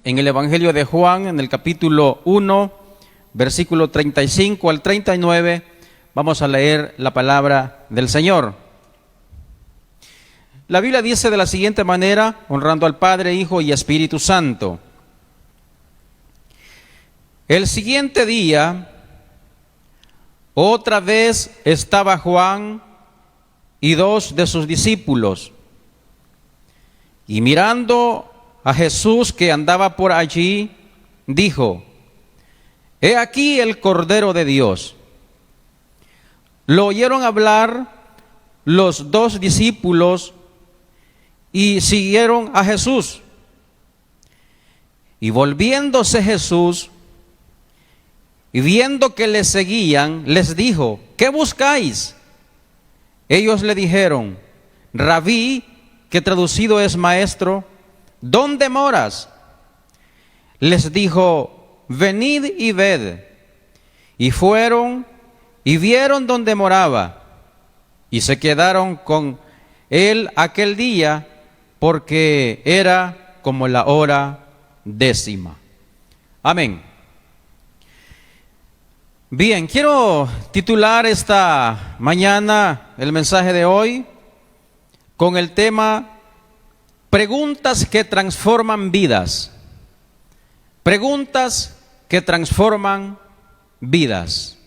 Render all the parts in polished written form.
en el Evangelio de Juan, en el capítulo 1, versículo 35 al 39, vamos a leer la palabra del Señor. La Biblia dice de la siguiente manera, honrando al Padre, Hijo y Espíritu Santo. El siguiente día, otra vez estaba Juan y 2 de sus discípulos, y mirando a Jesús que andaba por allí, dijo: He aquí el Cordero de Dios. Lo oyeron hablar los 2 discípulos y siguieron a Jesús. Y volviéndose Jesús y viendo que le seguían, les dijo: ¿Qué buscáis? Ellos le dijeron: Rabí, que traducido es maestro, ¿dónde moras? Les dijo: Venid y ved. Y fueron y vieron donde moraba, y se quedaron con él aquel día, porque era como la hora 10:00. Amén. Bien, quiero titular esta mañana el mensaje de hoy con el tema Preguntas que transforman vidas. Preguntas que transforman vidas.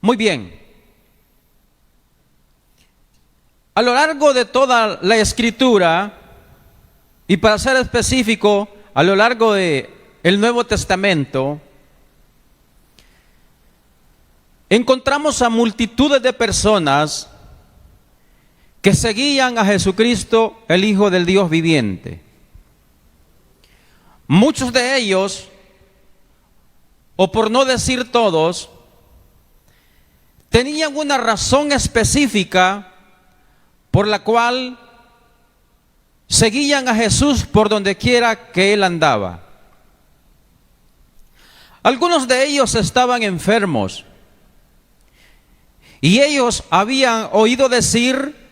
Muy bien. A lo largo de toda la Escritura, y para ser específico, a lo largo de el Nuevo Testamento, encontramos a multitudes de personas que seguían a Jesucristo, el Hijo del Dios viviente. Muchos de ellos, o por no decir todos, tenían una razón específica por la cual seguían a Jesús por donde quiera que él andaba. Algunos de ellos estaban enfermos y ellos habían oído decir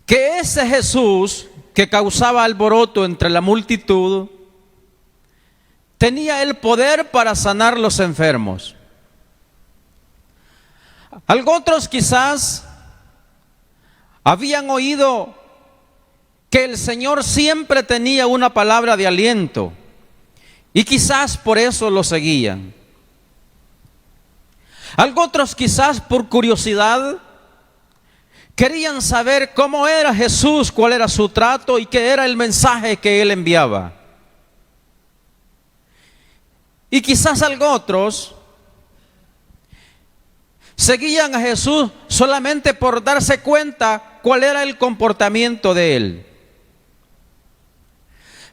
que ese Jesús que causaba alboroto entre la multitud tenía el poder para sanar los enfermos. Algunos quizás habían oído que el Señor siempre tenía una palabra de aliento y quizás por eso lo seguían. Algunos quizás por curiosidad querían saber cómo era Jesús, cuál era su trato y qué era el mensaje que él enviaba. Y quizás otros seguían a Jesús solamente por darse cuenta cuál era el comportamiento de él.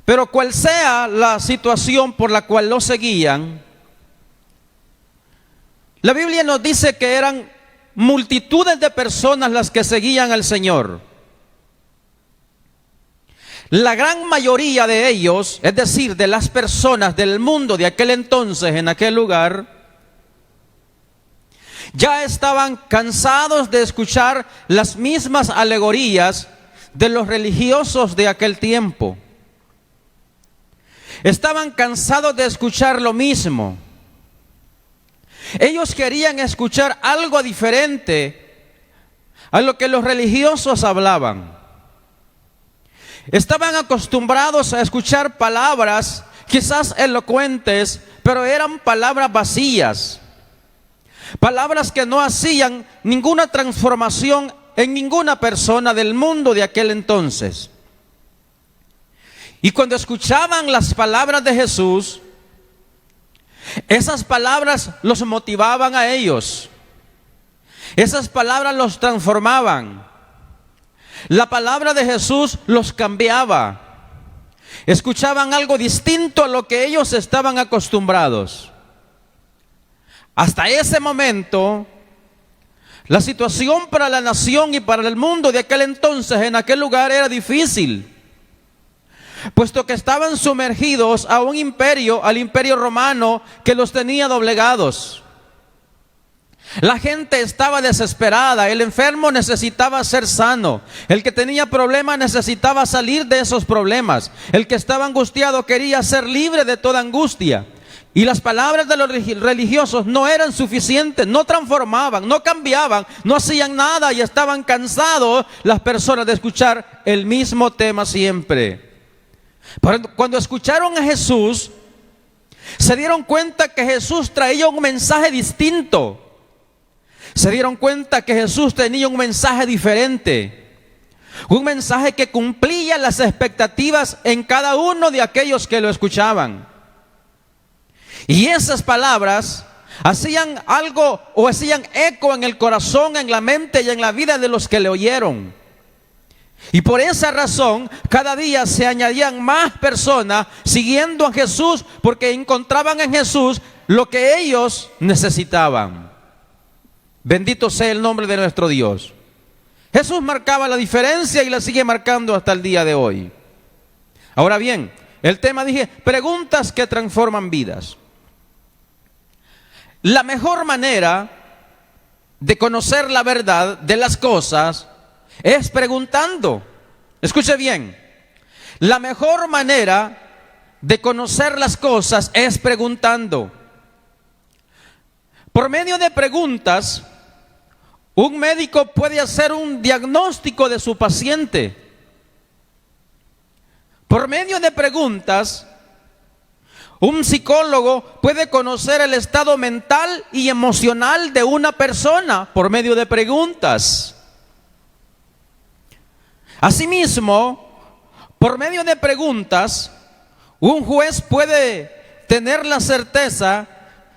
Pero cual sea la situación por la cual lo seguían, la Biblia nos dice que eran multitudes de personas las que seguían al Señor. La gran mayoría de ellos, es decir, de las personas del mundo de aquel entonces, en aquel lugar, ya estaban cansados de escuchar las mismas alegorías de los religiosos de aquel tiempo. Estaban cansados de escuchar lo mismo. Ellos querían escuchar algo diferente a lo que los religiosos hablaban. Estaban acostumbrados a escuchar palabras, quizás elocuentes, pero eran palabras vacías. Palabras que no hacían ninguna transformación en ninguna persona del mundo de aquel entonces. Y cuando escuchaban las palabras de Jesús, esas palabras los motivaban a ellos. Esas palabras los transformaban. La palabra de Jesús los cambiaba. Escuchaban algo distinto a lo que ellos estaban acostumbrados. Hasta ese momento, la situación para la nación y para el mundo de aquel entonces, en aquel lugar, era difícil, puesto que estaban sumergidos a un imperio, al imperio romano, que los tenía doblegados. La gente estaba desesperada, el enfermo necesitaba ser sano, el que tenía problemas necesitaba salir de esos problemas, el que estaba angustiado quería ser libre de toda angustia. Y las palabras de los religiosos no eran suficientes, no transformaban, no cambiaban, no hacían nada y estaban cansados las personas de escuchar el mismo tema siempre. Pero cuando escucharon a Jesús, se dieron cuenta que Jesús traía un mensaje distinto. Se dieron cuenta que Jesús tenía un mensaje diferente. Un mensaje que cumplía las expectativas en cada uno de aquellos que lo escuchaban. Y esas palabras hacían algo o hacían eco en el corazón, en la mente y en la vida de los que le oyeron. Y por esa razón, cada día se añadían más personas siguiendo a Jesús, porque encontraban en Jesús lo que ellos necesitaban. Bendito sea el nombre de nuestro Dios. Jesús marcaba la diferencia y la sigue marcando hasta el día de hoy. Ahora bien, el tema dije, preguntas que transforman vidas. La mejor manera de conocer la verdad de las cosas es preguntando. Escuche bien, la mejor manera de conocer las cosas es preguntando. Por medio de preguntas, un médico puede hacer un diagnóstico de su paciente. Por medio de preguntas, un psicólogo puede conocer el estado mental y emocional de una persona por medio de preguntas. Asimismo, por medio de preguntas, un juez puede tener la certeza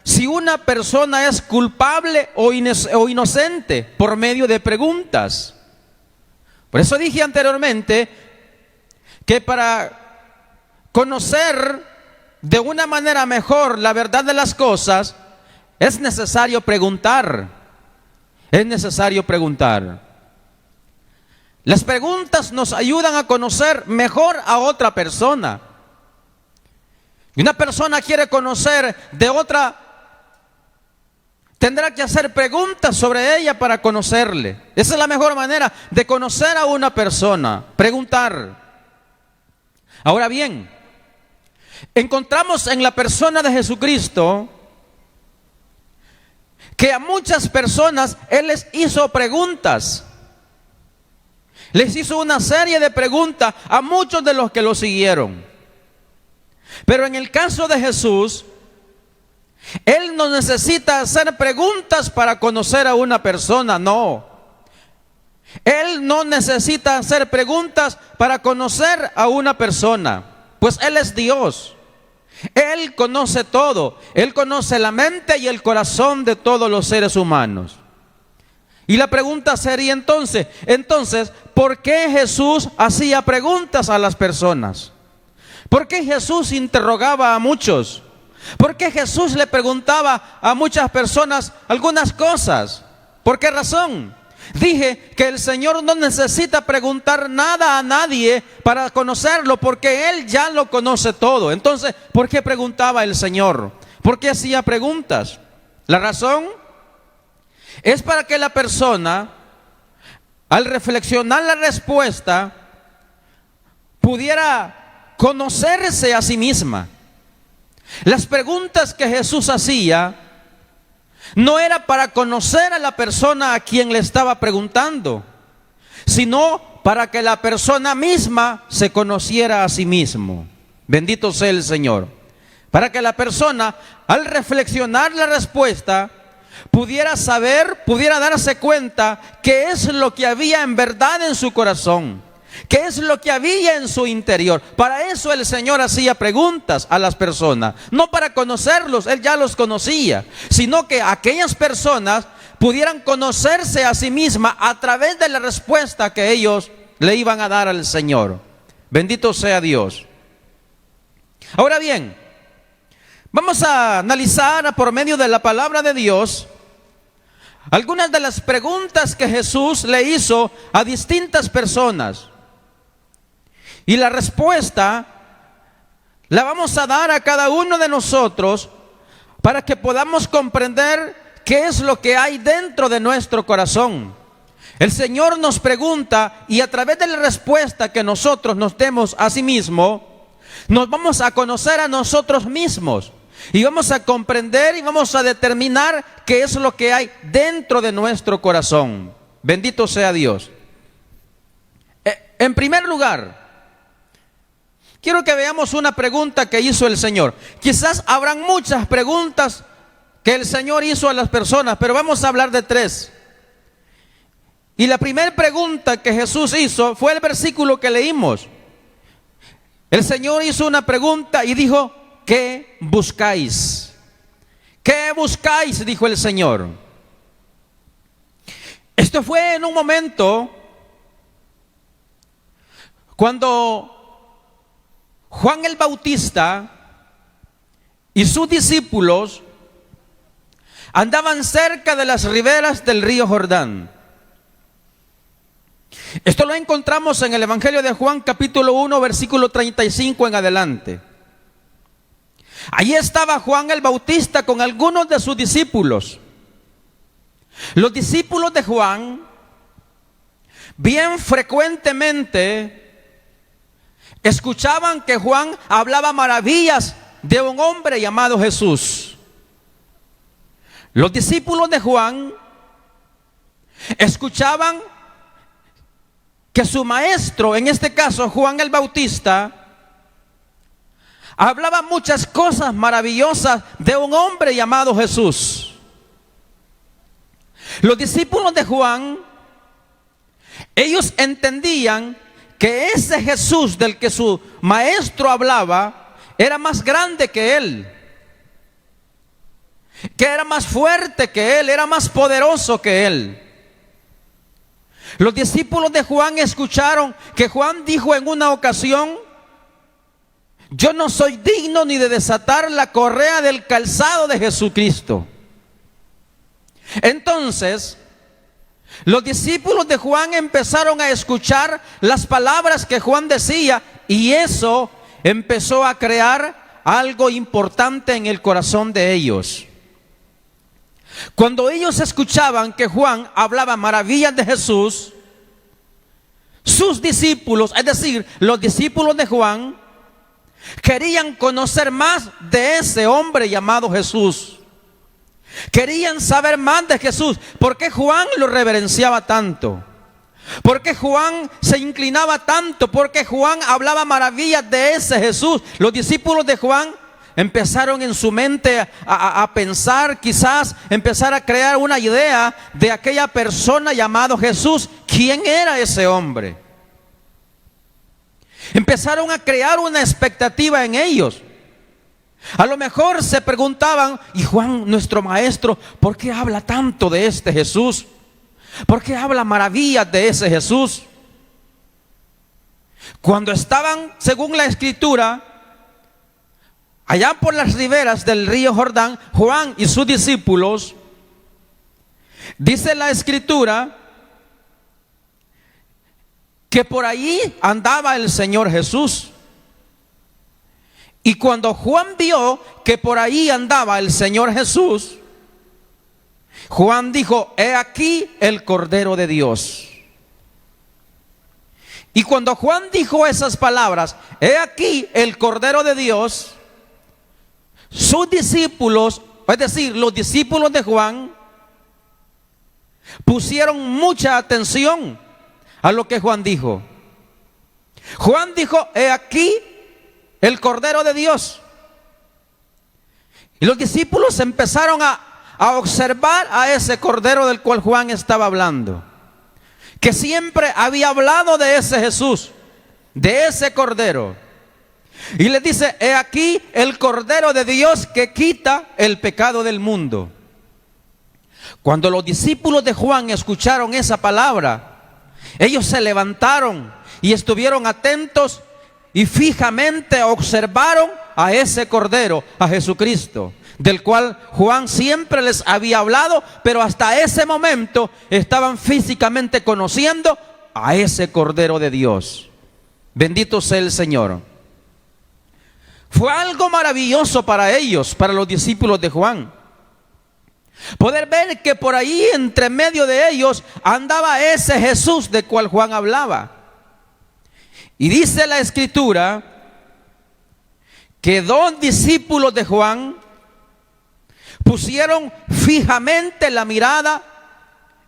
si una persona es culpable o inocente por medio de preguntas. Por eso dije anteriormente que para conocer de una manera mejor la verdad de las cosas, es necesario preguntar. Es necesario preguntar. Las preguntas nos ayudan a conocer mejor a otra persona. Y una persona quiere conocer de otra, tendrá que hacer preguntas sobre ella para conocerle. Esa es la mejor manera de conocer a una persona, preguntar. Ahora bien, encontramos en la persona de Jesucristo que a muchas personas Él les hizo preguntas. Les hizo una serie de preguntas a muchos de los que lo siguieron. Pero en el caso de Jesús, Él no necesita hacer preguntas para conocer a una persona, no. Él no necesita hacer preguntas para conocer a una persona, pues Él es Dios. Él conoce todo. Él conoce la mente y el corazón de todos los seres humanos. Y la pregunta sería entonces, ¿por qué Jesús hacía preguntas a las personas? ¿Por qué Jesús interrogaba a muchos? ¿Por qué Jesús le preguntaba a muchas personas algunas cosas? ¿Por qué razón? Dije que el Señor no necesita preguntar nada a nadie para conocerlo, porque Él ya lo conoce todo. Entonces, ¿por qué preguntaba el Señor? ¿Por qué hacía preguntas? La razón es para que la persona, al reflexionar la respuesta, pudiera conocerse a sí misma. Las preguntas que Jesús hacía no era para conocer a la persona a quien le estaba preguntando, sino para que la persona misma se conociera a sí mismo. Bendito sea el Señor. Para que la persona, al reflexionar la respuesta, pudiera saber, pudiera darse cuenta qué es lo que había en verdad en su corazón, qué es lo que había en su interior. Para eso el Señor hacía preguntas a las personas, no para conocerlos, Él ya los conocía, sino que aquellas personas pudieran conocerse a sí mismas a través de la respuesta que ellos le iban a dar al Señor. Bendito sea Dios. Ahora bien, vamos a analizar por medio de la palabra de Dios algunas de las preguntas que Jesús le hizo a distintas personas. Y la respuesta la vamos a dar a cada uno de nosotros para que podamos comprender qué es lo que hay dentro de nuestro corazón. El Señor nos pregunta, y a través de la respuesta que nosotros nos demos a sí mismo, nos vamos a conocer a nosotros mismos. Y vamos a comprender y vamos a determinar qué es lo que hay dentro de nuestro corazón. Bendito sea Dios. En primer lugar, quiero que veamos una pregunta que hizo el Señor. Quizás habrán muchas preguntas que el Señor hizo a las personas, pero vamos a hablar de tres. Y la primera pregunta que Jesús hizo fue el versículo que leímos. El Señor hizo una pregunta y dijo: ¿qué buscáis? ¿Qué buscáis?, dijo el Señor. Esto fue en un momento cuando Juan el Bautista y sus discípulos andaban cerca de las riberas del río Jordán. Esto lo encontramos en el Evangelio de Juan, capítulo 1, versículo 35 en adelante. Allí estaba Juan el Bautista con algunos de sus discípulos. Los discípulos de Juan bien frecuentemente escuchaban que Juan hablaba maravillas de un hombre llamado Jesús. Los discípulos de Juan escuchaban que su maestro, en este caso Juan el Bautista, hablaba muchas cosas maravillosas de un hombre llamado Jesús. Los discípulos de Juan, ellos entendían que ese Jesús del que su maestro hablaba era más grande que él, que era más fuerte que él, era más poderoso que él. Los discípulos de Juan escucharon que Juan dijo en una ocasión: yo no soy digno ni de desatar la correa del calzado de Jesucristo. Entonces, los discípulos de Juan empezaron a escuchar las palabras que Juan decía, y eso empezó a crear algo importante en el corazón de ellos. Cuando ellos escuchaban que Juan hablaba maravillas de Jesús, sus discípulos, es decir, los discípulos de Juan, querían conocer más de ese hombre llamado Jesús. Querían saber más de Jesús. ¿Por qué Juan lo reverenciaba tanto? ¿Por qué Juan se inclinaba tanto? ¿Por qué Juan hablaba maravillas de ese Jesús? Los discípulos de Juan empezaron en su mente a pensar, quizás empezar a crear una idea de aquella persona llamado Jesús. ¿Quién era ese hombre? Empezaron a crear una expectativa en ellos. A lo mejor se preguntaban: y Juan, nuestro maestro, ¿por qué habla tanto de este Jesús? ¿Por qué habla maravillas de ese Jesús? Cuando estaban, según la Escritura, allá por las riberas del río Jordán, Juan y sus discípulos, dice la Escritura que por allí andaba el Señor Jesús. Y cuando Juan vio que por ahí andaba el Señor Jesús, Juan dijo: he aquí el Cordero de Dios. Y cuando Juan dijo esas palabras, he aquí el Cordero de Dios, sus discípulos, es decir, los discípulos de Juan, pusieron mucha atención a lo que Juan dijo. Juan dijo: he aquí el Cordero de Dios. Y los discípulos empezaron a observar a ese Cordero del cual Juan estaba hablando, que siempre había hablado de ese Jesús, de ese Cordero. Y les dice: he aquí el Cordero de Dios que quita el pecado del mundo. Cuando los discípulos de Juan escucharon esa palabra, ellos se levantaron y estuvieron atentos y fijamente observaron a ese Cordero, a Jesucristo, del cual Juan siempre les había hablado, pero hasta ese momento estaban físicamente conociendo a ese Cordero de Dios. Bendito sea el Señor. Fue algo maravilloso para ellos, para los discípulos de Juan. poder ver que por ahí entre medio de ellos andaba ese Jesús del cual Juan hablaba. Y dice la Escritura que 2 discípulos de Juan pusieron fijamente la mirada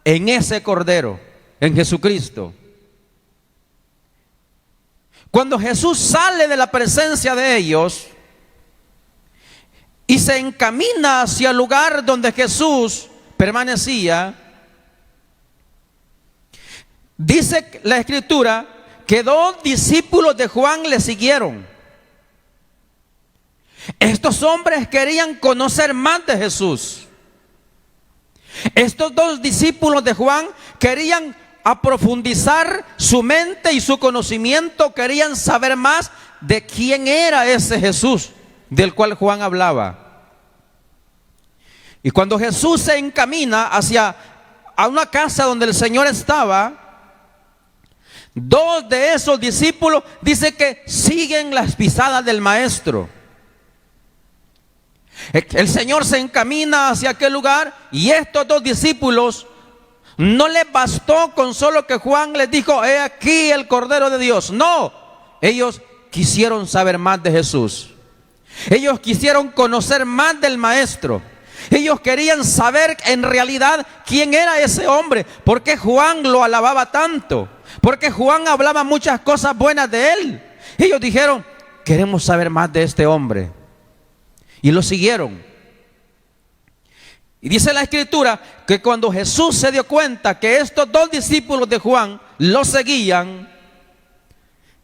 en ese Cordero, en Jesucristo. Cuando Jesús sale de la presencia de ellos y se encamina hacia el lugar donde Jesús permanecía, dice la Escritura que 2 discípulos de Juan le siguieron. Estos hombres querían conocer más de Jesús. Estos 2 discípulos de Juan querían aprofundizar su mente y su conocimiento, querían saber más de quién era ese Jesús del cual Juan hablaba. Y cuando Jesús se encamina hacia una casa donde el Señor estaba, 2 de esos discípulos dice que siguen las pisadas del Maestro. El Señor se encamina hacia aquel lugar y estos 2 discípulos no les bastó con solo que Juan les dijo: he aquí el Cordero de Dios. No, ellos quisieron saber más de Jesús. Ellos quisieron conocer más del Maestro. Ellos querían saber en realidad quién era ese hombre, por qué Juan lo alababa tanto, porque Juan hablaba muchas cosas buenas de él. Ellos dijeron: queremos saber más de este hombre. Y lo siguieron. Y dice la Escritura que cuando Jesús se dio cuenta que estos 2 discípulos de Juan lo seguían,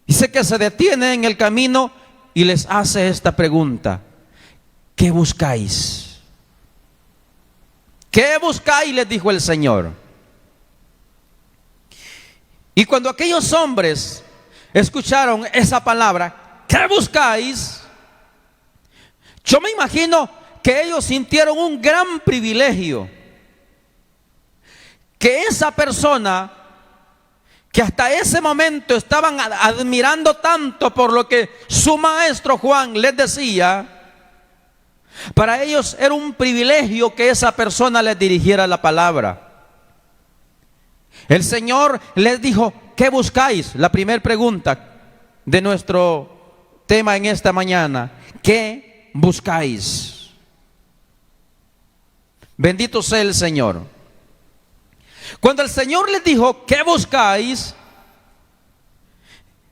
dice que se detiene en el camino y les hace esta pregunta: ¿qué buscáis? ¿Qué buscáis?, les dijo el Señor. Y cuando aquellos hombres escucharon esa palabra, ¿qué buscáis?, yo me imagino que ellos sintieron un gran privilegio. Que esa persona que hasta ese momento estaban admirando tanto por lo que su maestro Juan les decía, para ellos era un privilegio que esa persona les dirigiera la palabra. El Señor les dijo: ¿qué buscáis? La primera pregunta de nuestro tema en esta mañana: ¿qué buscáis? Bendito sea el Señor. Cuando el Señor les dijo: ¿qué buscáis?,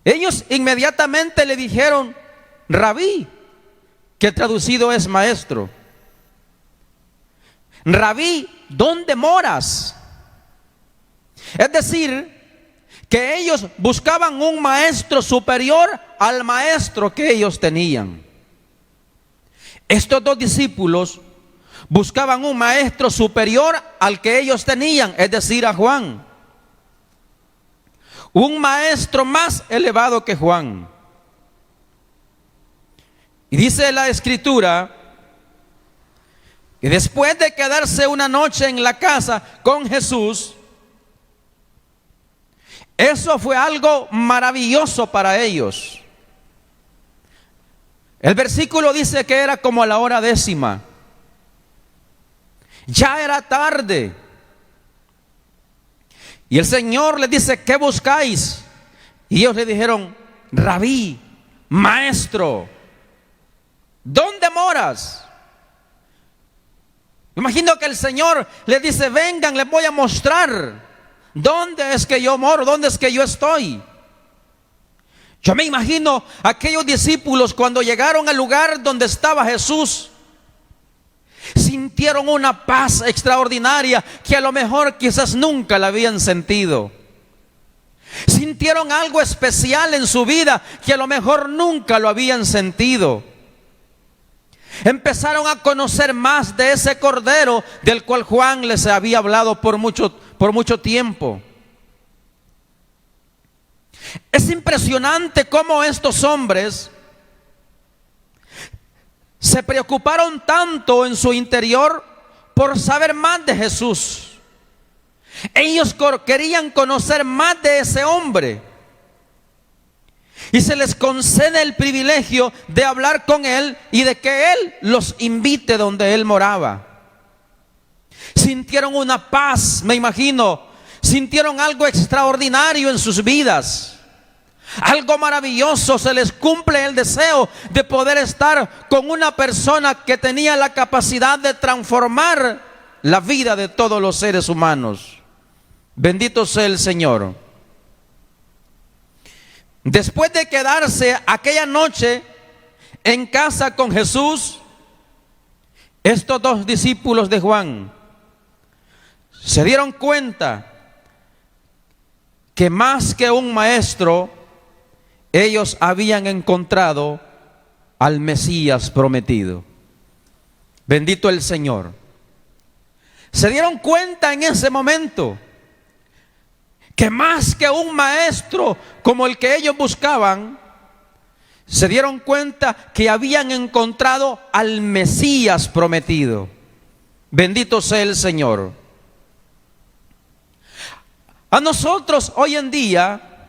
ellos inmediatamente le dijeron: Rabí, que traducido es maestro. Rabí, ¿dónde moras? Es decir, que ellos buscaban un maestro superior al maestro que ellos tenían. Estos 2 discípulos buscaban un maestro superior al que ellos tenían, es decir, a Juan. Un maestro más elevado que Juan. Y dice la Escritura que después de quedarse una noche en la casa con Jesús, eso fue algo maravilloso para ellos. El versículo dice que era como a la hora 10:00. Ya era tarde. Y el Señor les dice: ¿qué buscáis? Y ellos le dijeron: Rabí, maestro, ¿dónde moras? Me imagino que el Señor les dice: vengan, les voy a mostrar dónde es que yo moro, dónde es que yo estoy. Yo me imagino aquellos discípulos cuando llegaron al lugar donde estaba Jesús, sintieron una paz extraordinaria que a lo mejor quizás nunca la habían sentido. Sintieron algo especial en su vida que a lo mejor nunca lo habían sentido. Empezaron a conocer más de ese Cordero del cual Juan les había hablado por mucho tiempo. Es impresionante cómo estos hombres se preocuparon tanto en su interior por saber más de Jesús. Ellos querían conocer más de ese hombre. Y se les concede el privilegio de hablar con él y de que él los invite donde él moraba. Sintieron una paz, me imagino. Sintieron algo extraordinario en sus vidas. Algo maravilloso. Se les cumple el deseo de poder estar con una persona que tenía la capacidad de transformar la vida de todos los seres humanos. Bendito sea el Señor. Después de quedarse aquella noche en casa con Jesús, estos dos discípulos de Juan se dieron cuenta que más que un maestro, ellos habían encontrado al Mesías prometido. Bendito el Señor. Se dieron cuenta en ese momento que más que un maestro como el que ellos buscaban, se dieron cuenta que habían encontrado al Mesías prometido. Bendito sea el Señor. A nosotros hoy en día,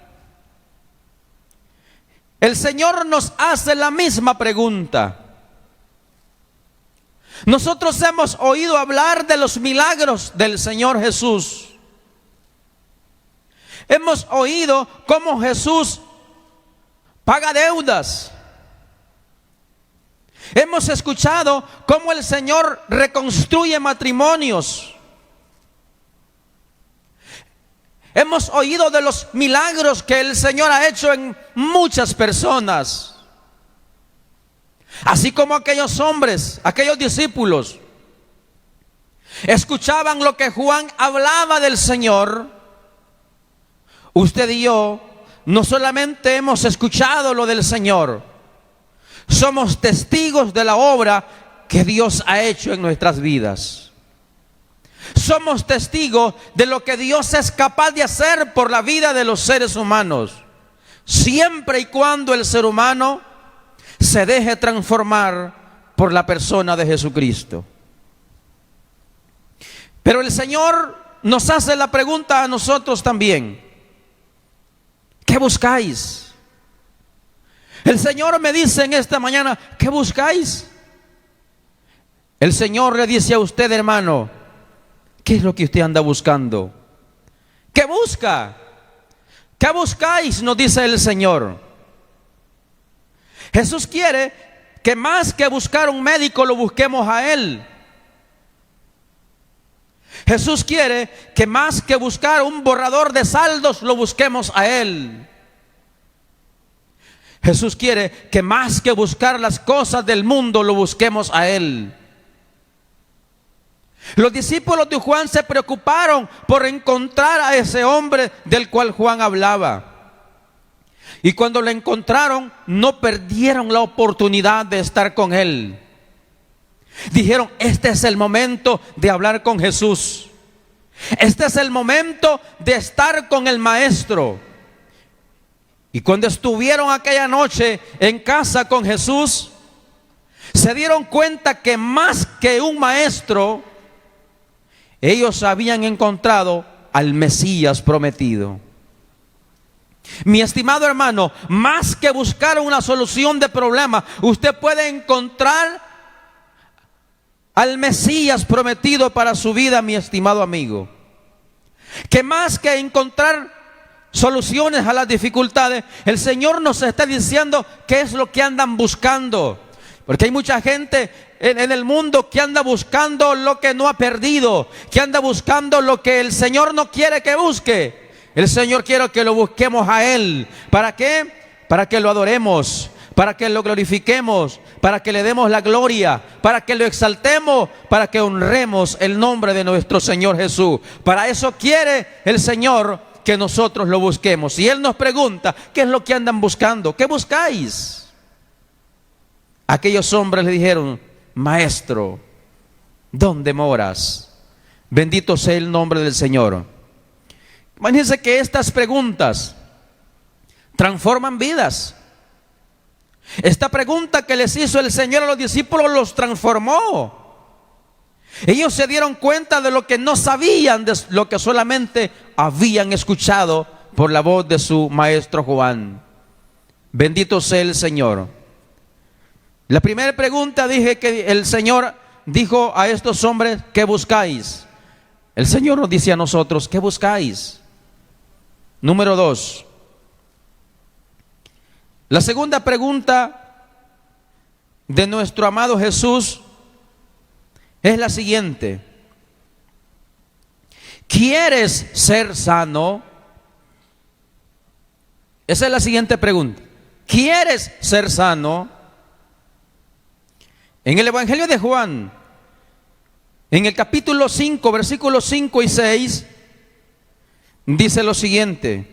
el Señor nos hace la misma pregunta. Nosotros hemos oído hablar de los milagros del Señor Jesús. Hemos oído cómo Jesús paga deudas. Hemos escuchado cómo el Señor reconstruye matrimonios. Hemos oído de los milagros que el Señor ha hecho en muchas personas. Así como aquellos hombres, aquellos discípulos, escuchaban lo que Juan hablaba del Señor. Usted y yo no solamente hemos escuchado lo del Señor, somos testigos de la obra que Dios ha hecho en nuestras vidas. Somos testigos de lo que Dios es capaz de hacer por la vida de los seres humanos, siempre y cuando el ser humano se deje transformar por la persona de Jesucristo. Pero el Señor nos hace la pregunta a nosotros también: ¿qué buscáis? El Señor me dice en esta mañana: ¿qué buscáis? El Señor le dice a usted, hermano: ¿qué es lo que usted anda buscando? ¿Qué busca? ¿Qué buscáis?, nos dice el Señor. Jesús quiere que más que buscar un médico, lo busquemos a Él. Jesús quiere que más que buscar un borrador de saldos, lo busquemos a Él. Jesús quiere que más que buscar las cosas del mundo, lo busquemos a Él. Los discípulos de Juan se preocuparon por encontrar a ese hombre del cual Juan hablaba. Y cuando lo encontraron, no perdieron la oportunidad de estar con Él. Dijeron: este es el momento de hablar con Jesús. Este es el momento de estar con el Maestro. Y cuando estuvieron aquella noche en casa con Jesús, se dieron cuenta que más que un maestro, ellos habían encontrado al Mesías prometido. Mi estimado hermano, más que buscar una solución de problema, usted puede encontrar al Mesías prometido para su vida, mi estimado amigo. Que más que encontrar soluciones a las dificultades, el Señor nos está diciendo qué es lo que andan buscando. Porque hay mucha gente en el mundo que anda buscando lo que no ha perdido, que anda buscando lo que el Señor no quiere que busque. El Señor quiere que lo busquemos a Él. ¿Para qué? Para que lo adoremos, para que lo glorifiquemos, para que le demos la gloria, para que lo exaltemos, para que honremos el nombre de nuestro Señor Jesús. Para eso quiere el Señor que nosotros lo busquemos. Y Él nos pregunta: ¿qué es lo que andan buscando? ¿Qué buscáis? Aquellos hombres le dijeron: Maestro, ¿dónde moras? Bendito sea el nombre del Señor. Imagínense que estas preguntas transforman vidas. Esta pregunta que les hizo el Señor a los discípulos los transformó. Ellos se dieron cuenta de lo que no sabían, de lo que solamente habían escuchado por la voz de su maestro Juan. Bendito sea el Señor. La primera pregunta dije que el Señor dijo a estos hombres: ¿qué buscáis? El Señor nos dice a nosotros: ¿qué buscáis? Número 2. La segunda pregunta de nuestro amado Jesús es la siguiente: ¿quieres ser sano? Esa es la siguiente pregunta. ¿Quieres ser sano? En el Evangelio de Juan, en el capítulo 5, versículos 5 y 6, dice lo siguiente: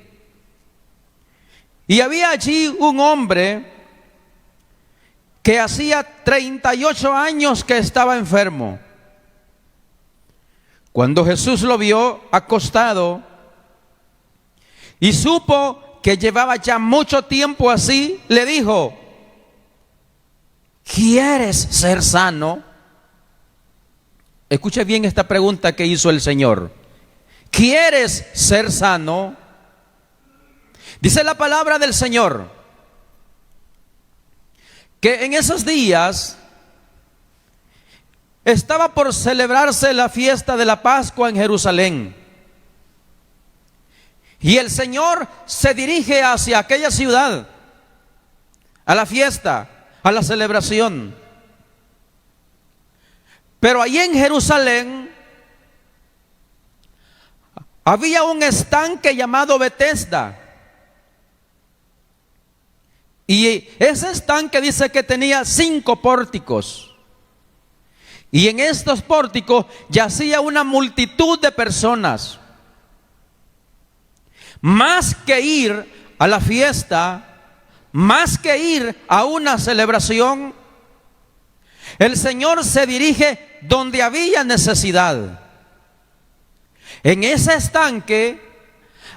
y había allí un hombre que hacía 38 años que estaba enfermo. Cuando Jesús lo vio acostado y supo que llevaba ya mucho tiempo así, le dijo: ¿quieres ser sano? Escuche bien esta pregunta que hizo el Señor. ¿Quieres ser sano? Dice la palabra del Señor que en esos días estaba por celebrarse la fiesta de la Pascua en Jerusalén. Y el Señor se dirige hacia aquella ciudad, a la fiesta, a la celebración. Pero allí en Jerusalén había un estanque llamado Betesda. Y ese estanque dice que tenía 5 pórticos. Y en estos pórticos yacía una multitud de personas. Más que ir a la fiesta, más que ir a una celebración, el Señor se dirige donde había necesidad. En ese estanque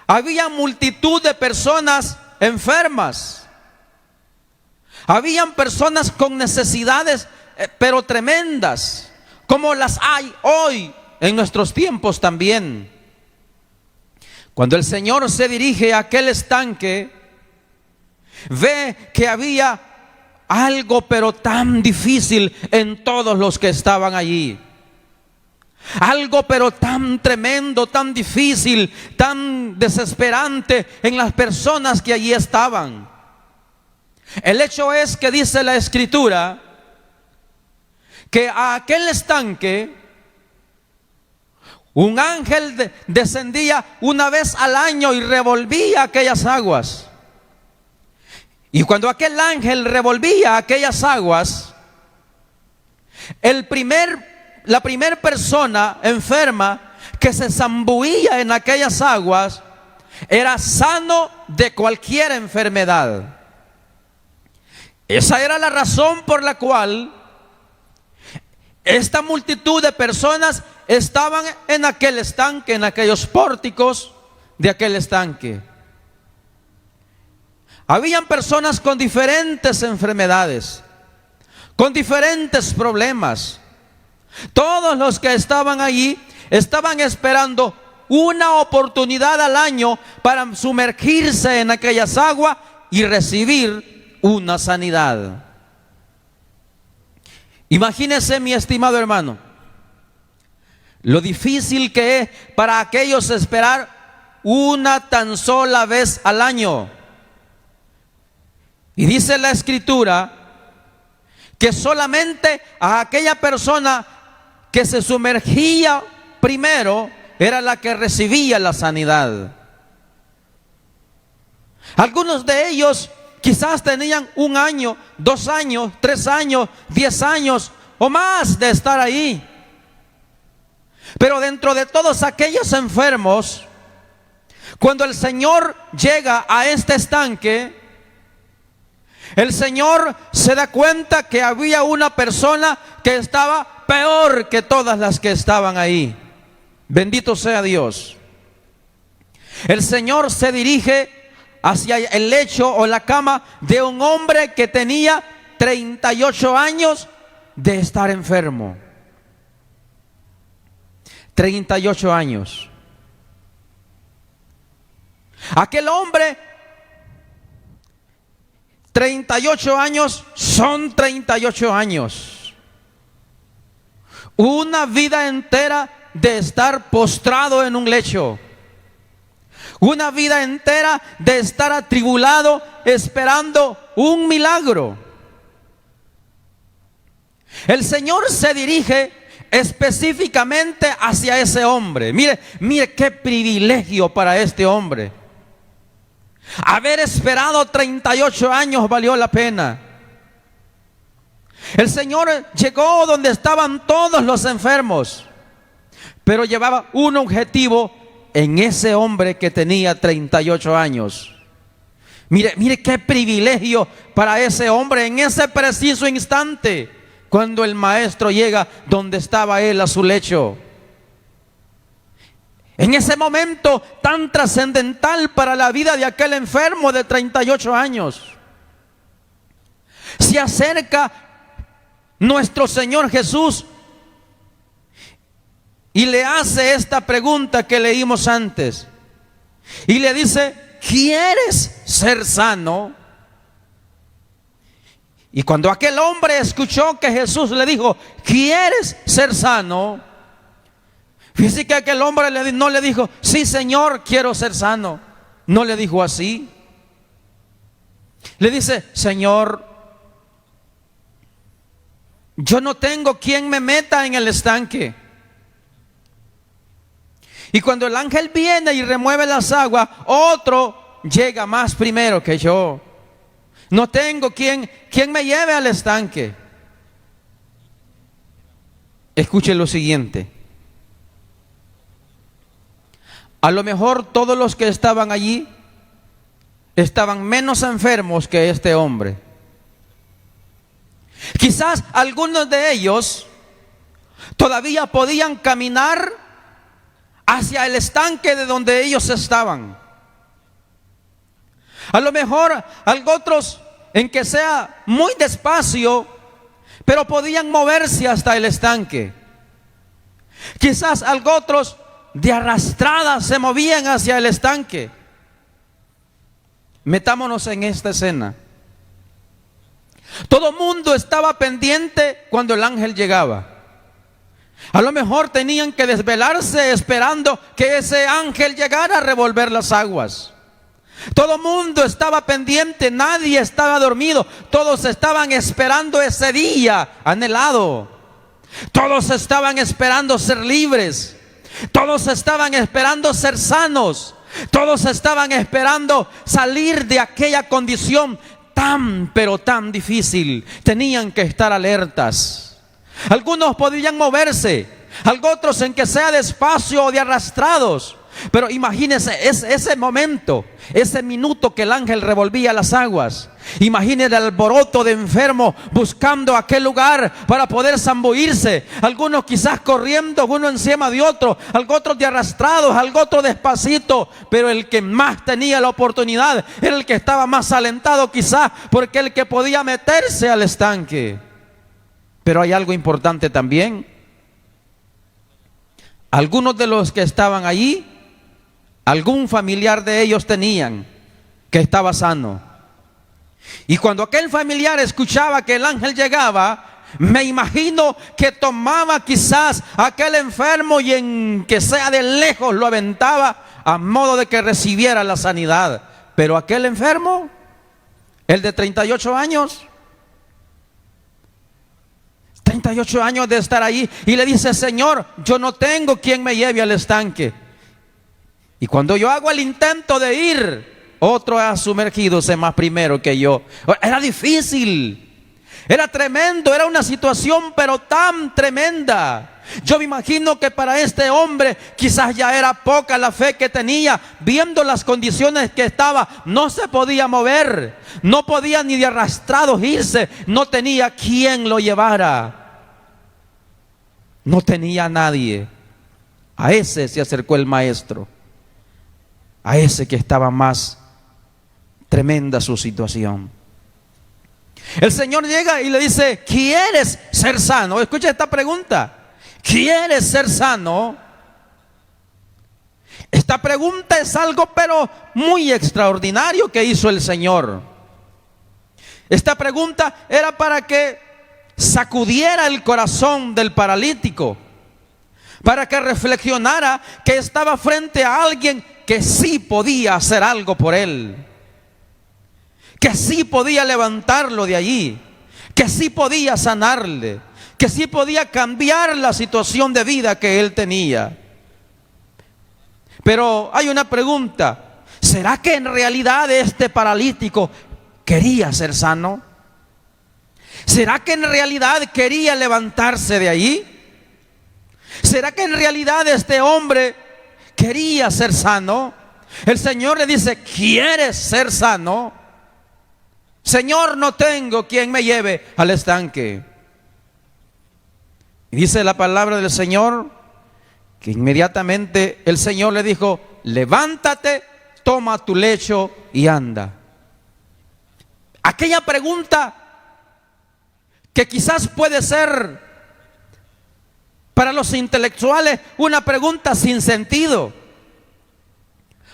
había multitud de personas enfermas. Habían personas con necesidades, pero tremendas, como las hay hoy en nuestros tiempos también. Cuando el Señor se dirige a aquel estanque, ve que había algo pero tan difícil en todos los que estaban allí. Algo pero tan tremendo, tan difícil, tan desesperante en las personas que allí estaban. El hecho es que dice la Escritura que a aquel estanque un ángel descendía una vez al año y revolvía aquellas aguas. Y cuando aquel ángel revolvía aquellas aguas, la primera persona enferma que se zambullía en aquellas aguas era sano de cualquier enfermedad. Esa era la razón por la cual esta multitud de personas estaban en aquel estanque, en aquellos pórticos de aquel estanque. Habían personas con diferentes enfermedades, con diferentes problemas. Todos los que estaban allí estaban esperando una oportunidad al año para sumergirse en aquellas aguas y recibir una sanidad. Imagínese, mi estimado hermano, lo difícil que es para aquellos esperar una tan sola vez al año. Y dice la Escritura que solamente a aquella persona que se sumergía primero era la que recibía la sanidad. Algunos de ellos quizás tenían 1 año, 2 años, 3 años, 10 años o más de estar ahí. Pero dentro de todos aquellos enfermos, cuando el Señor llega a este estanque, el Señor se da cuenta que había una persona que estaba peor que todas las que estaban ahí. Bendito sea Dios. El Señor se dirige hacia el lecho o la cama de un hombre que tenía 38 años de estar enfermo. 38 años. Aquel hombre, 38 años son 38 años. Una vida entera de estar postrado en un lecho. Una vida entera de estar atribulado esperando un milagro. El Señor se dirige específicamente hacia ese hombre. Mire qué privilegio para este hombre. Haber esperado 38 años valió la pena. El Señor llegó donde estaban todos los enfermos, pero llevaba un objetivo en ese hombre que tenía 38 años. Mire qué privilegio para ese hombre en ese preciso instante, cuando el maestro llega donde estaba él a su lecho. En ese momento tan trascendental para la vida de aquel enfermo de 38 años, se acerca nuestro Señor Jesús y le hace esta pregunta que leímos antes. Y le dice: ¿quieres ser sano? Y cuando aquel hombre escuchó que Jesús le dijo: ¿quieres ser sano? Fíjese que aquel hombre no le dijo: sí, Señor, quiero ser sano. No le dijo así. Le dice: Señor, yo no tengo quien me meta en el estanque. Y cuando el ángel viene y remueve las aguas, otro llega más primero que yo. No tengo quien me lleve al estanque. Escuche lo siguiente. A lo mejor todos los que estaban allí estaban menos enfermos que este hombre. Quizás algunos de ellos todavía podían caminar hacia el estanque de donde ellos estaban. A lo mejor otros, en que sea muy despacio, pero podían moverse hasta el estanque. Quizás otros de arrastrada se movían hacia el estanque. Metámonos en esta escena. Todo mundo estaba pendiente cuando el ángel llegaba. A lo mejor tenían que desvelarse esperando que ese ángel llegara a revolver las aguas. Todo mundo estaba pendiente, nadie estaba dormido. Todos estaban esperando ese día anhelado. Todos estaban esperando ser libres. Todos estaban esperando ser sanos. Todos estaban esperando salir de aquella condición pero tan difícil. Tenían que estar alertas. Algunos podían moverse, otros en que sea despacio o de arrastrados. Pero imagínense ese momento, ese minuto que el ángel revolvía las aguas. Imagínense el alboroto de enfermos buscando aquel lugar para poder zambullirse. Algunos quizás corriendo, uno encima de otro, otros de arrastrados, otros despacito. Pero el que más tenía la oportunidad era el que estaba más alentado, quizás porque el que podía meterse al estanque. Pero hay algo importante también. Algunos de los que estaban allí, algún familiar de ellos tenían que estaba sano. Y cuando aquel familiar escuchaba que el ángel llegaba, me imagino que tomaba quizás aquel enfermo y en que sea de lejos lo aventaba a modo de que recibiera la sanidad. Pero aquel enfermo, el de 38 años, 38 años de estar ahí, y le dice: Señor, yo no tengo quien me lleve al estanque. Y cuando yo hago el intento de ir, otro ha sumergidose más primero que yo. Era difícil, era tremendo, era una situación pero tan tremenda. Yo me imagino que para este hombre quizás ya era poca la fe que tenía. Viendo las condiciones que estaba, no se podía mover, no podía ni de arrastrados irse, no tenía quien lo llevara, no tenía nadie. A ese se acercó el maestro, a ese que estaba más tremenda su situación. El Señor llega y le dice: ¿quieres ser sano? Escucha esta pregunta: ¿quieres ser sano? Esta pregunta es algo pero muy extraordinario que hizo el Señor. Esta pregunta era para que sacudiera el corazón del paralítico, para que reflexionara que estaba frente a alguien que sí podía hacer algo por él, que sí podía levantarlo de allí, que sí podía sanarle, que sí podía cambiar la situación de vida que él tenía. Pero hay una pregunta: ¿será que en realidad este paralítico quería ser sano? ¿Será que en realidad quería levantarse de allí? ¿Será que en realidad este hombre quería ser sano? El Señor le dice: ¿quieres ser sano? Señor, no tengo quien me lleve al estanque. Y dice la palabra del Señor que inmediatamente el Señor le dijo: levántate, toma tu lecho y anda. Aquella pregunta que quizás puede ser para los intelectuales una pregunta sin sentido,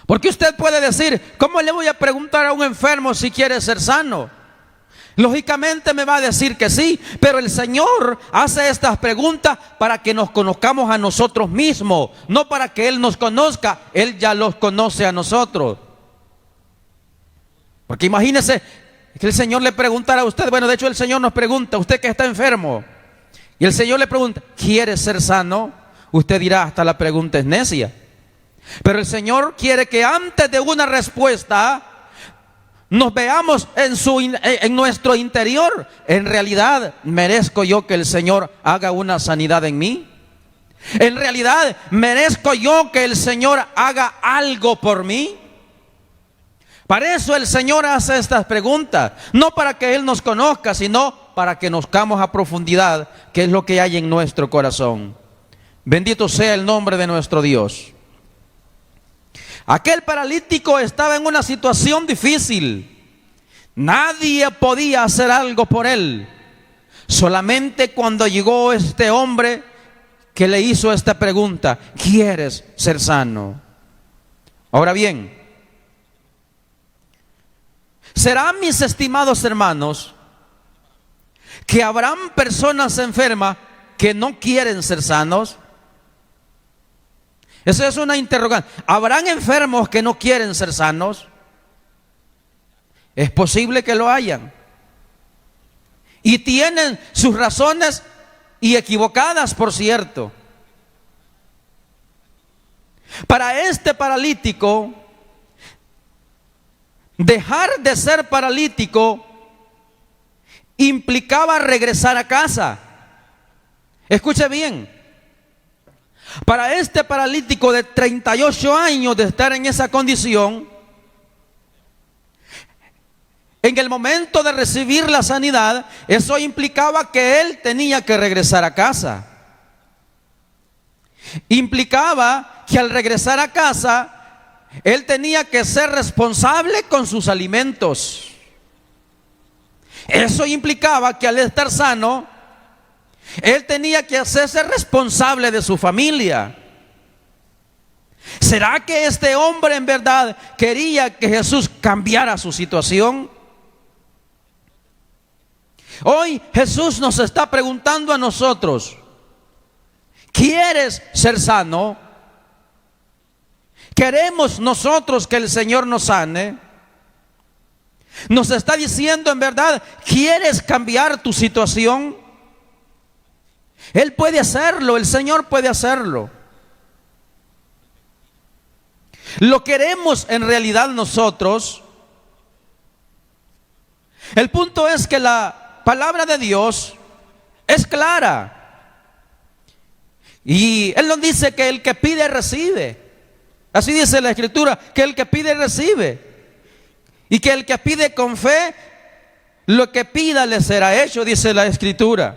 porque usted puede decir: ¿cómo le voy a preguntar a un enfermo si quiere ser sano? Lógicamente me va a decir que sí, pero el Señor hace estas preguntas para que nos conozcamos a nosotros mismos, no para que Él nos conozca. Él ya los conoce a nosotros. Porque imagínese que el Señor le preguntara a usted, bueno, de hecho el Señor nos pregunta: usted que está enfermo, y el Señor le pregunta: ¿quiere ser sano? Usted dirá: hasta la pregunta es necia. Pero el Señor quiere que antes de una respuesta nos veamos en nuestro interior. ¿En realidad merezco yo que el Señor haga una sanidad en mí? ¿En realidad merezco yo que el Señor haga algo por mí? Para eso el Señor hace estas preguntas, no para que Él nos conozca, sino para que conozcamos a profundidad qué es lo que hay en nuestro corazón. Bendito sea el nombre de nuestro Dios. Aquel paralítico estaba en una situación difícil. Nadie podía hacer algo por él. Solamente cuando llegó este hombre que le hizo esta pregunta: ¿quieres ser sano? Ahora bien, ¿será, mis estimados hermanos, que habrán personas enfermas que no quieren ser sanos? Esa es una interrogante. ¿Habrán enfermos que no quieren ser sanos? Es posible que lo hayan, y tienen sus razones, y equivocadas, por cierto. Para este paralítico, dejar de ser paralítico implicaba regresar a casa. Escuche bien. Para este paralítico de 38 años de estar en esa condición, en el momento de recibir la sanidad, eso implicaba que él tenía que regresar a casa. Implicaba que al regresar a casa, él tenía que ser responsable con sus alimentos. Eso implicaba que al estar sano, él tenía que hacerse responsable de su familia. ¿Será que este hombre en verdad quería que Jesús cambiara su situación? Hoy Jesús nos está preguntando a nosotros: ¿quieres ser sano? ¿Queremos nosotros que el Señor nos sane? Nos está diciendo en verdad: ¿quieres cambiar tu situación? Él puede hacerlo, el Señor puede hacerlo. ¿Lo queremos en realidad nosotros? El punto es que la palabra de Dios es clara, y Él nos dice que el que pide recibe. Así dice la Escritura, que el que pide recibe, y que el que pide con fe, lo que pida le será hecho, dice la Escritura.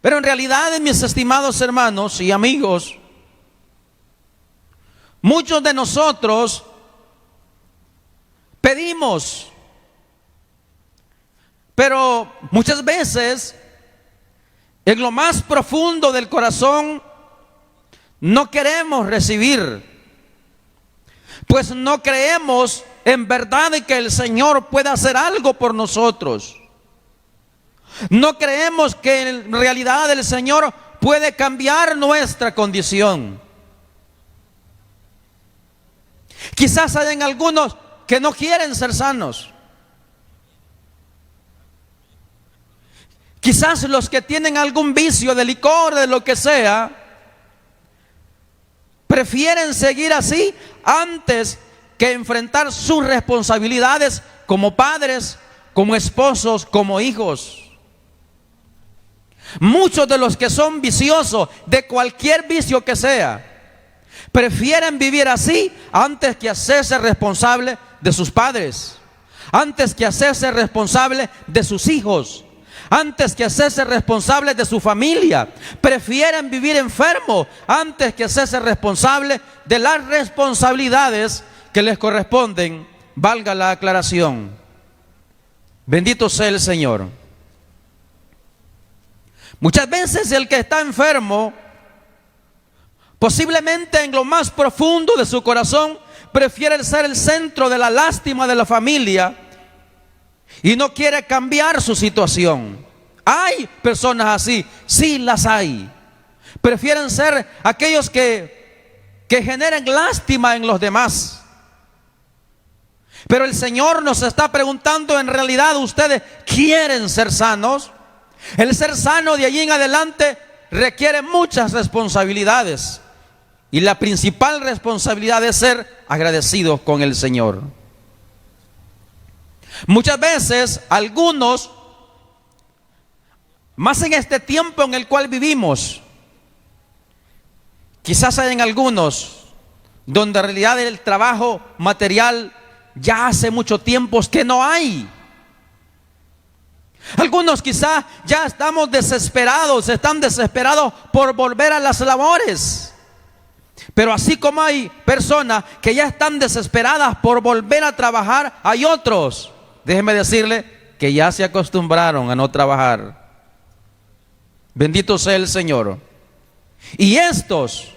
Pero en realidad, mis estimados hermanos y amigos, muchos de nosotros pedimos, pero muchas veces en lo más profundo del corazón no queremos recibir, pues no creemos en verdad que el Señor pueda hacer algo por nosotros. No creemos que en realidad el Señor puede cambiar nuestra condición. Quizás hayan algunos que no quieren ser sanos. Quizás los que tienen algún vicio de licor, de lo que sea, prefieren seguir así antes que enfrentar sus responsabilidades como padres, como esposos, como hijos. Muchos de los que son viciosos, de cualquier vicio que sea, prefieren vivir así antes que hacerse responsable de sus padres, antes que hacerse responsable de sus hijos, antes que hacerse responsable de su familia. Prefieren vivir enfermos antes que hacerse responsable de las responsabilidades que les corresponden, valga la aclaración. Bendito sea el Señor. Muchas veces el que está enfermo, posiblemente en lo más profundo de su corazón, prefiere ser el centro de la lástima de la familia y no quiere cambiar su situación. Hay personas así, sí las hay. Prefieren ser aquellos que generen lástima en los demás. Pero el Señor nos está preguntando, ¿en realidad ustedes quieren ser sanos? El ser sano de allí en adelante requiere muchas responsabilidades. Y la principal responsabilidad es ser agradecidos con el Señor. Muchas veces algunos, más en este tiempo en el cual vivimos, quizás hayan algunos donde en realidad el trabajo material ya hace mucho tiempo que no hay. Algunos quizás ya están desesperados por volver a las labores. Pero así como hay personas que ya están desesperadas por volver a trabajar, hay otros, déjeme decirle, que ya se acostumbraron a no trabajar. Bendito sea el Señor. Y estos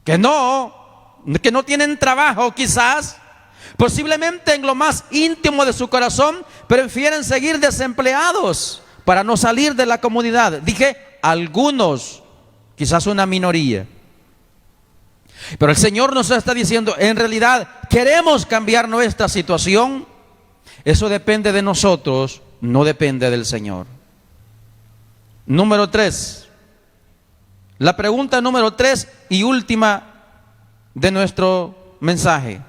que no tienen trabajo, quizás, posiblemente en lo más íntimo de su corazón, prefieren seguir desempleados para no salir de la comodidad. Dije algunos, quizás una minoría. Pero el Señor nos está diciendo, en realidad, ¿queremos cambiar nuestra situación? Eso depende de nosotros, no depende del Señor. Número 3. La pregunta número 3 y última de nuestro mensaje.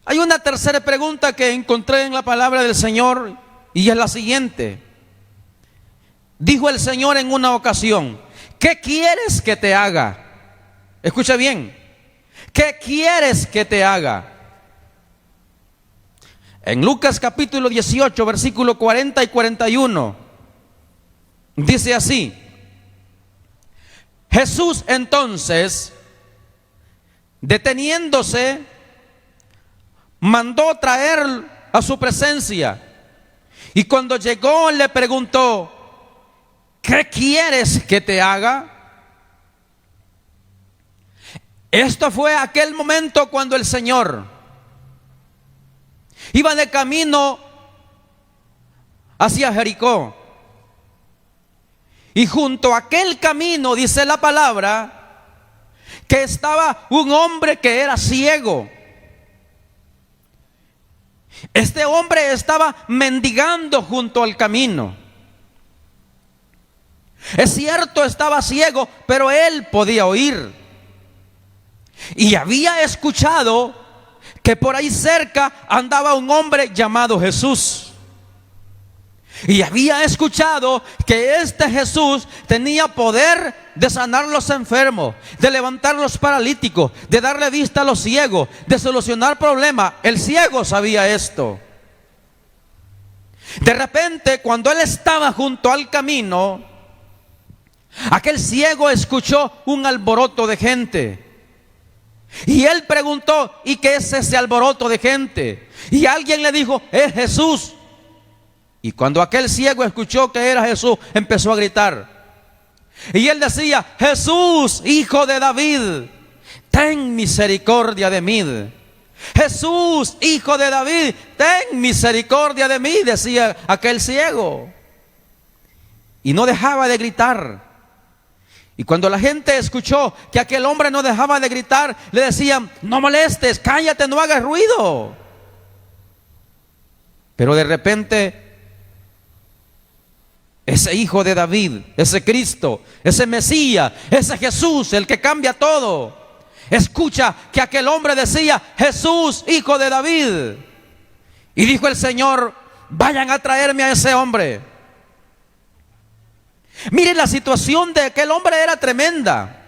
Hay una tercera pregunta que encontré en la palabra del Señor y es la siguiente. Dijo el Señor en una ocasión, ¿qué quieres que te haga? Escucha bien, ¿qué quieres que te haga? En Lucas capítulo 18, versículo 40 y 41, dice así: Jesús entonces, deteniéndose, mandó traer a su presencia, y cuando llegó le preguntó, ¿qué quieres que te haga? Esto fue aquel momento cuando el Señor iba de camino hacia Jericó. Y junto a aquel camino, dice la palabra, que estaba un hombre que era ciego. Este hombre estaba mendigando junto al camino. Es cierto, estaba ciego, pero él podía oír. Y había escuchado que por ahí cerca andaba un hombre llamado Jesús. Y había escuchado que este Jesús tenía poder de sanar los enfermos, de levantar los paralíticos, de darle vista a los ciegos, de solucionar problemas. El ciego sabía esto. De repente, cuando él estaba junto al camino, aquel ciego escuchó un alboroto de gente. Y él preguntó, ¿y qué es ese alboroto de gente? Y alguien le dijo, es Jesús. Y cuando aquel ciego escuchó que era Jesús, empezó a gritar. Y él decía, Jesús, hijo de David, ten misericordia de mí. Jesús, hijo de David, ten misericordia de mí, decía aquel ciego. Y no dejaba de gritar. Y cuando la gente escuchó que aquel hombre no dejaba de gritar, le decían: no molestes, cállate, no hagas ruido. Pero de repente, ese hijo de David, ese Cristo, ese Mesías, ese Jesús, el que cambia todo, escucha que aquel hombre decía: Jesús, hijo de David. Y dijo el Señor: vayan a traerme a ese hombre. Miren, la situación de aquel hombre era tremenda.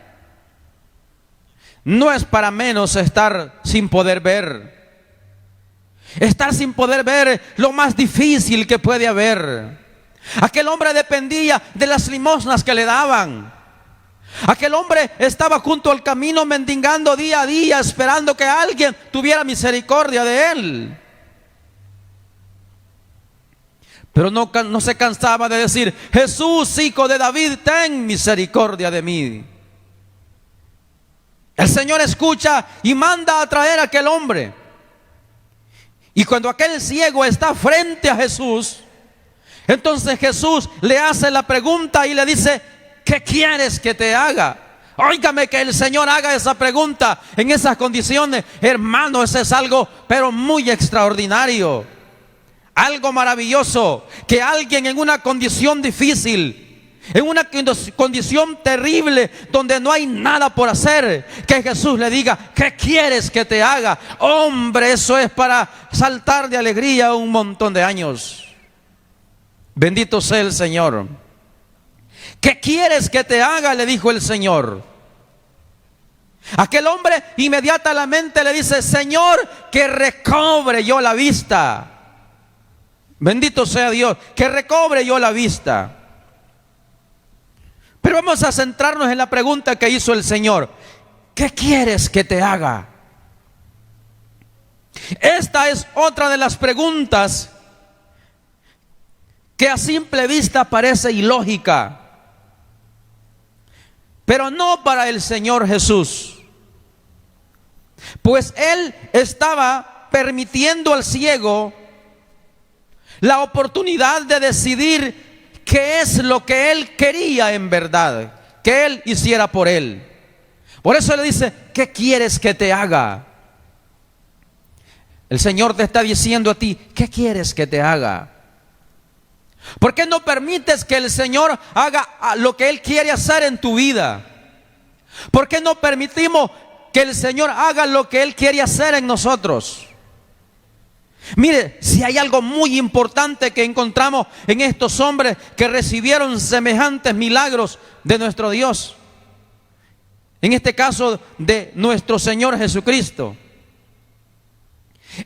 No es para menos estar sin poder ver. Estar sin poder ver es lo más difícil que puede haber. Aquel hombre dependía de las limosnas que le daban. Aquel hombre estaba junto al camino mendigando día a día, esperando que alguien tuviera misericordia de él. Pero no se cansaba de decir: Jesús, hijo de David, ten misericordia de mí. El Señor escucha y manda a traer a aquel hombre. Y cuando aquel ciego está frente a Jesús, entonces Jesús le hace la pregunta y le dice: ¿qué quieres que te haga? Óigame, que el Señor haga esa pregunta en esas condiciones, hermano, eso es algo pero muy extraordinario. Algo maravilloso, que alguien en una condición difícil, en una condición terrible, donde no hay nada por hacer, que Jesús le diga: ¿qué quieres que te haga? Hombre, eso es para saltar de alegría un montón de años. Bendito sea el Señor. ¿Qué quieres que te haga?, le dijo el Señor. Aquel hombre inmediatamente le dice: Señor, que recobre yo la vista. Bendito sea Dios, que recobre yo la vista. Pero vamos a centrarnos en la pregunta que hizo el Señor: ¿qué quieres que te haga? Esta es otra de las preguntas que a simple vista parece ilógica, pero no para el Señor Jesús, pues Él estaba permitiendo al ciego la oportunidad de decidir qué es lo que él quería en verdad, que él hiciera por él. Por eso le dice: ¿qué quieres que te haga? El Señor te está diciendo a ti: ¿qué quieres que te haga? ¿Por qué no permites que el Señor haga lo que Él quiere hacer en tu vida? ¿Por qué no permitimos que el Señor haga lo que Él quiere hacer en nosotros? Mire, si hay algo muy importante que encontramos en estos hombres que recibieron semejantes milagros de nuestro Dios, en este caso de nuestro Señor Jesucristo,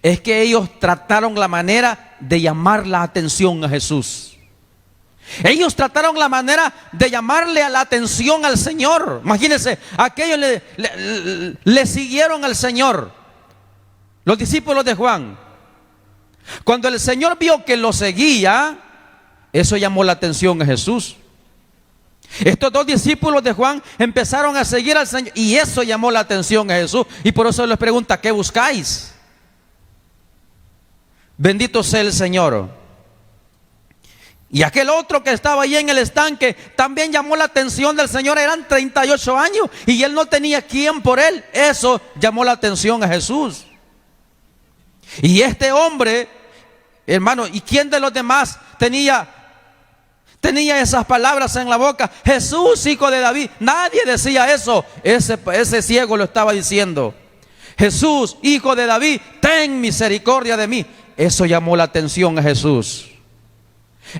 es que ellos trataron la manera de llamar la atención a Jesús. Ellos trataron la manera de llamarle a la atención al Señor. Imagínense, aquellos le siguieron al Señor, los discípulos de Juan. Cuando el Señor vio que lo seguía, eso llamó la atención a Jesús. Estos dos discípulos de Juan empezaron a seguir al Señor y eso llamó la atención a Jesús. Y por eso les pregunta: ¿qué buscáis? Bendito sea el Señor. Y aquel otro que estaba allí en el estanque también llamó la atención del Señor. Eran 38 años y él no tenía quien por él. Eso llamó la atención a Jesús. Y este hombre, hermano, ¿y quién de los demás tenía esas palabras en la boca? Jesús, hijo de David. Nadie decía eso. Ese ciego lo estaba diciendo: Jesús, hijo de David, ten misericordia de mí. Eso llamó la atención a Jesús.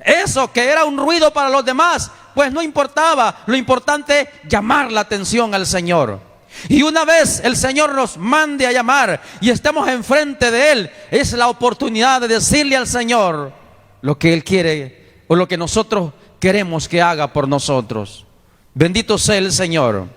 Eso que era un ruido para los demás, pues no importaba. Lo importante es llamar la atención al Señor. Y una vez el Señor nos mande a llamar y estemos enfrente de Él, es la oportunidad de decirle al Señor lo que Él quiere o lo que nosotros queremos que haga por nosotros. Bendito sea el Señor.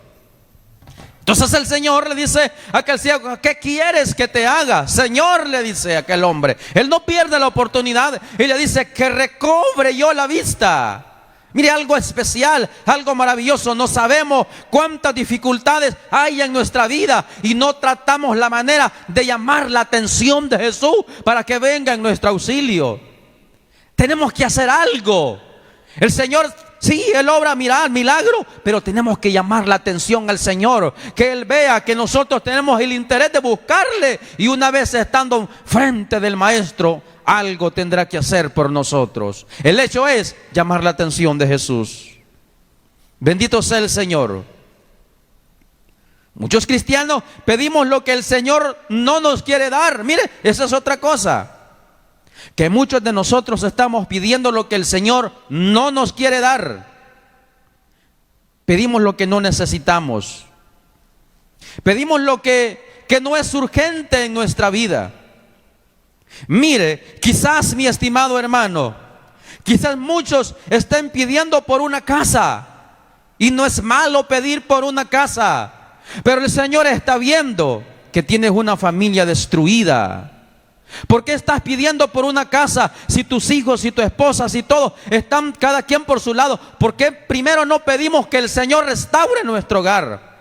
Entonces el Señor le dice a aquel ciego: ¿qué quieres que te haga? Señor, le dice aquel hombre. Él no pierde la oportunidad y le dice: que recobre yo la vista. Mire, algo especial, algo maravilloso. No sabemos cuántas dificultades hay en nuestra vida y no tratamos la manera de llamar la atención de Jesús para que venga en nuestro auxilio. Tenemos que hacer algo. El Señor, sí, Él obra milagro, pero tenemos que llamar la atención al Señor, que Él vea que nosotros tenemos el interés de buscarle, y una vez estando frente del Maestro, algo tendrá que hacer por nosotros. El hecho es llamar la atención de Jesús. Bendito sea el Señor. Muchos cristianos pedimos lo que el Señor no nos quiere dar. Mire, esa es otra cosa, que muchos de nosotros estamos pidiendo lo que el Señor no nos quiere dar. Pedimos lo que no necesitamos. Pedimos lo que no es urgente en nuestra vida. Mire, quizás, mi estimado hermano, quizás muchos estén pidiendo por una casa, y no es malo pedir por una casa, pero el Señor está viendo que tienes una familia destruida. ¿Por qué estás pidiendo por una casa si tus hijos, si tu esposa, si todos están cada quien por su lado? ¿Por qué primero no pedimos que el Señor restaure nuestro hogar,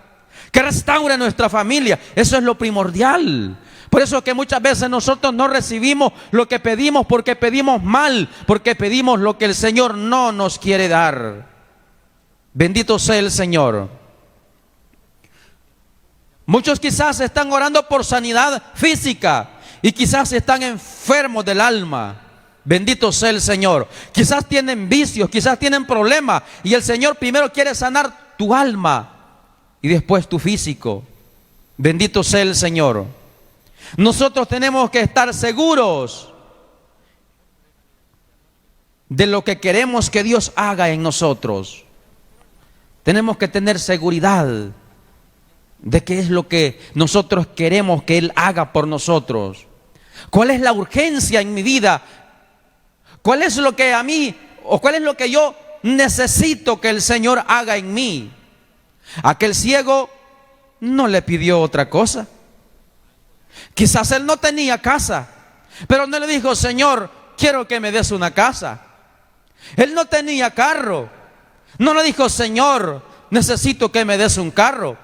que restaure nuestra familia? Eso es lo primordial. Por eso es que muchas veces nosotros no recibimos lo que pedimos, porque pedimos mal, porque pedimos lo que el Señor no nos quiere dar. Bendito sea el Señor. Muchos quizás están orando por sanidad física y quizás están enfermos del alma. Bendito sea el Señor. Quizás tienen vicios, quizás tienen problemas, y el Señor primero quiere sanar tu alma y después tu físico. Bendito sea el Señor. Nosotros tenemos que estar seguros de lo que queremos que Dios haga en nosotros. Tenemos que tener seguridad de qué es lo que nosotros queremos que Él haga por nosotros. ¿Cuál es la urgencia en mi vida? ¿Cuál es lo que a mí, o cuál es lo que yo necesito que el Señor haga en mí? Aquel ciego no le pidió otra cosa. Quizás él no tenía casa, pero no le dijo: Señor, quiero que me des una casa. Él no tenía carro, no le dijo: Señor, necesito que me des un carro.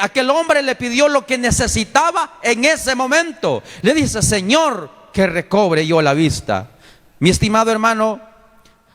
Aquel hombre le pidió lo que necesitaba en ese momento. Le dice: Señor, que recobre yo la vista. Mi estimado hermano,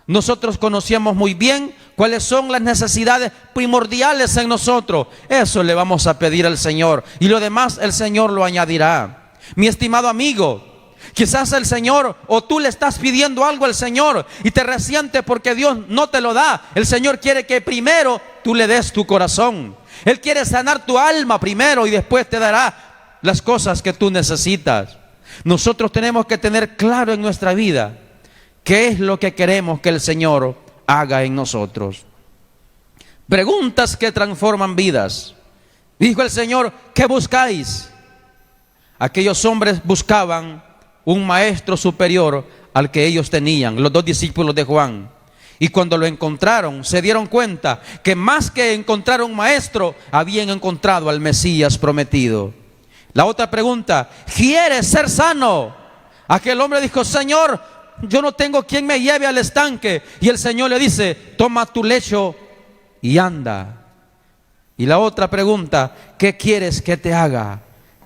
nosotros conocíamos muy bien cuáles son las necesidades primordiales en nosotros. Eso le vamos a pedir al Señor, y lo demás el Señor lo añadirá. Mi estimado amigo, quizás el Señor, o tú le estás pidiendo algo al Señor y te resientes porque Dios no te lo da. El Señor quiere que primero tú le des tu corazón. Él quiere sanar tu alma primero, y después te dará las cosas que tú necesitas. Nosotros tenemos que tener claro en nuestra vida qué es lo que queremos que el Señor haga en nosotros. Preguntas que transforman vidas. Dijo el Señor: ¿qué buscáis? Aquellos hombres buscaban un maestro superior al que ellos tenían, los dos discípulos de Juan. Y cuando lo encontraron, se dieron cuenta que más que encontrar un maestro, habían encontrado al Mesías prometido. La otra pregunta: ¿quieres ser sano? Aquel hombre dijo: Señor, yo no tengo quien me lleve al estanque. Y el Señor le dice: toma tu lecho y anda. Y la otra pregunta: ¿qué quieres que te haga?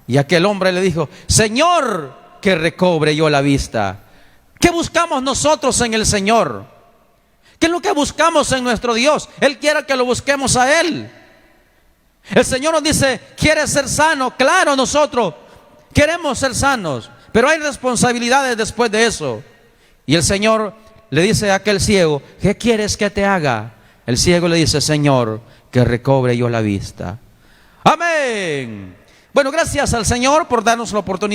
Y aquel hombre le dijo: Señor, que recobre yo la vista. ¿Qué buscamos nosotros en el Señor? ¿Qué es lo que buscamos en nuestro Dios? Él quiere que lo busquemos a Él. El Señor nos dice: ¿quieres ser sano? Claro, nosotros queremos ser sanos, pero hay responsabilidades después de eso. Y el Señor le dice a aquel ciego: ¿qué quieres que te haga? El ciego le dice: Señor, que recobre yo la vista. Amén. Bueno, gracias al Señor por darnos la oportunidad.